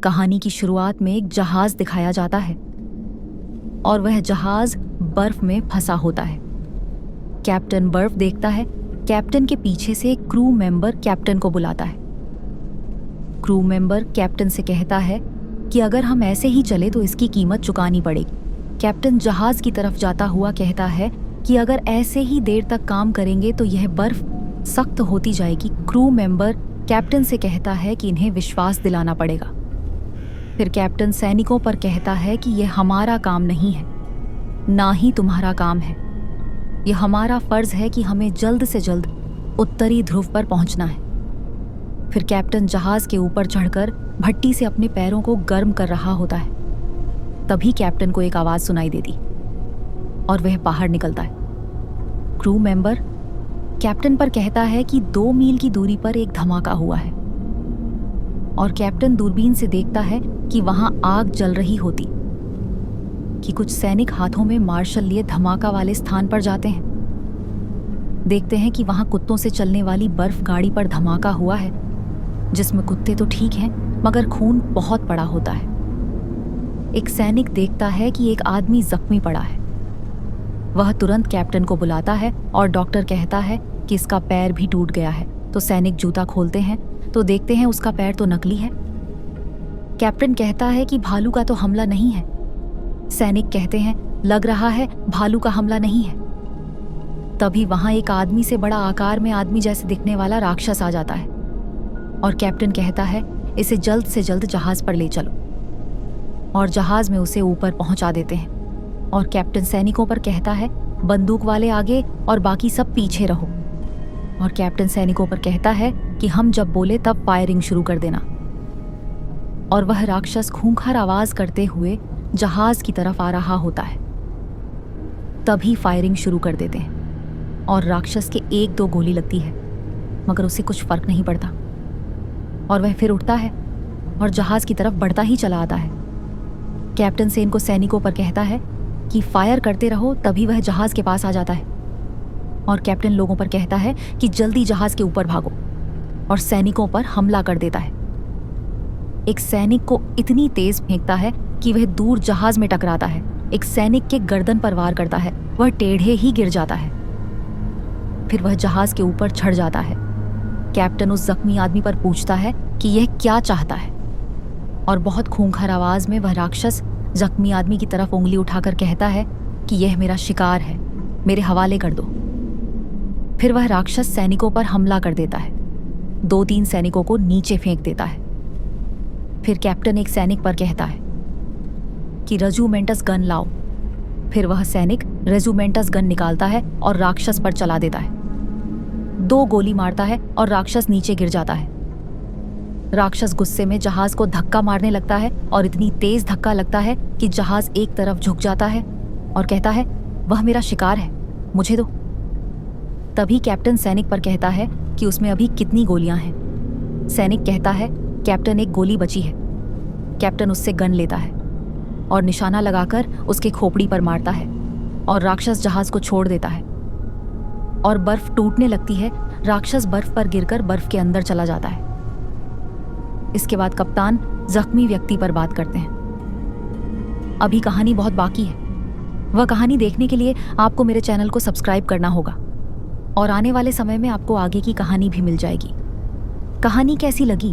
कहानी की शुरुआत में एक जहाज दिखाया जाता है और वह जहाज बर्फ में फंसा होता है। कैप्टन बर्फ देखता है। कैप्टन के पीछे से एक क्रू मेंबर कैप्टन को बुलाता है। क्रू मेंबर कैप्टन से कहता है कि अगर हम ऐसे ही चले तो इसकी कीमत चुकानी पड़ेगी। कैप्टन जहाज की तरफ जाता हुआ कहता है कि अगर ऐसे ही देर तक काम करेंगे तो यह बर्फ सख्त होती जाएगी। क्रू मेंबर कैप्टन से कहता है कि इन्हें विश्वास दिलाना पड़ेगा। फिर कैप्टन सैनिकों पर कहता है कि यह हमारा काम नहीं है, ना ही तुम्हारा काम है। यह हमारा फर्ज है कि हमें जल्द से जल्द उत्तरी ध्रुव पर पहुंचना है। फिर कैप्टन जहाज के ऊपर चढ़कर भट्टी से अपने पैरों को गर्म कर रहा होता है। तभी कैप्टन को एक आवाज सुनाई देती और वह बाहर निकलता है। क्रू मेंबर कैप्टन पर कहता है कि 2 मील की दूरी पर एक धमाका हुआ है और कैप्टन दूरबीन से देखता है कि वहां आग जल रही होती, कि कुछ सैनिक हाथों में मार्शल लिए धमाका वाले स्थान पर जाते हैं। देखते हैं कि वहां कुत्तों से चलने वाली बर्फ गाड़ी पर धमाका हुआ है, जिसमें कुत्ते तो ठीक हैं मगर खून बहुत पड़ा होता है। एक सैनिक देखता है कि एक आदमी जख्मी पड़ा है। वह तुरंत कैप्टन को बुलाता है और डॉक्टर कहता है कि इसका पैर भी टूट गया है। तो सैनिक जूता खोलते हैं तो देखते हैं उसका पैर तो नकली है। कैप्टन कहता है कि भालू का तो हमला नहीं है। सैनिक कहते हैं लग रहा है भालू का हमला नहीं है। तभी वहां एक आदमी से बड़ा आकार में आदमी जैसे दिखने वाला राक्षस आ जाता है और कैप्टन कहता है इसे जल्द से जल्द जहाज पर ले चलो, और जहाज में उसे ऊपर पहुंचा देते हैं। और कैप्टन सैनिकों पर कहता है बंदूक वाले आगे और बाकी सब पीछे रहो। और कैप्टन सैनिकों पर कहता है कि हम जब बोले तब फायरिंग शुरू कर देना। और वह राक्षस खूंखार आवाज करते हुए जहाज की तरफ आ रहा होता है। तभी फायरिंग शुरू कर देते हैं और राक्षस के 1-2 गोली लगती है, मगर उसे कुछ फर्क नहीं पड़ता और वह फिर उठता है और जहाज की तरफ बढ़ता ही चला आता है। कैप्टन से इनको सैनिकों पर कहता है कि फायर करते रहो, तभी वह जहाज के पास आ जाता है। और कैप्टन लोगों पर कहता है कि जल्दी जहाज के ऊपर भागो, और सैनिकों पर हमला कर देता है। एक सैनिक को इतनी तेज फेंकता है कि वह दूर जहाज में टकराता है। एक सैनिक के गर्दन पर वार करता है, वह टेढ़े ही गिर जाता है। फिर वह जहाज के ऊपर चढ़ जाता है। कैप्टन उस जख्मी आदमी पर पूछता है कि यह क्या चाहता है, और बहुत खूंखार आवाज में वह राक्षस जख्मी आदमी की तरफ उंगली उठाकर कहता है कि यह मेरा शिकार है, मेरे हवाले कर दो। फिर वह राक्षस सैनिकों पर हमला कर देता है। 2-3 सैनिकों को नीचे फेंक देता है। फिर कैप्टन एक सैनिक पर कहता है कि रेजुमेंटस गन लाओ। फिर वह सैनिक रेजुमेंटस गन निकालता है और राक्षस पर चला देता है। 2 गोली मारता है और राक्षस नीचे गिर जाता है। राक्षस गुस्से में जहाज को धक्का मारने लगता है और इतनी तेज धक्का लगता है कि जहाज एक तरफ झुक जाता है और कहता है वह मेरा शिकार है, मुझे दो। तभी कैप्टन सैनिक पर कहता है कि उसमें अभी कितनी गोलियां हैं। सैनिक कहता है कैप्टन, एक गोली बची है। कैप्टन उससे गन लेता है और निशाना लगाकर उसके खोपड़ी पर मारता है और राक्षस जहाज को छोड़ देता है और बर्फ टूटने लगती है। राक्षस बर्फ पर गिरकर बर्फ के अंदर चला जाता है। इसके बाद कप्तान जख्मी व्यक्ति पर बात करते हैं। अभी कहानी बहुत बाकी है। वह कहानी देखने के लिए आपको मेरे चैनल को सब्सक्राइब करना होगा और आने वाले समय में आपको आगे की कहानी भी मिल जाएगी। कहानी कैसी लगी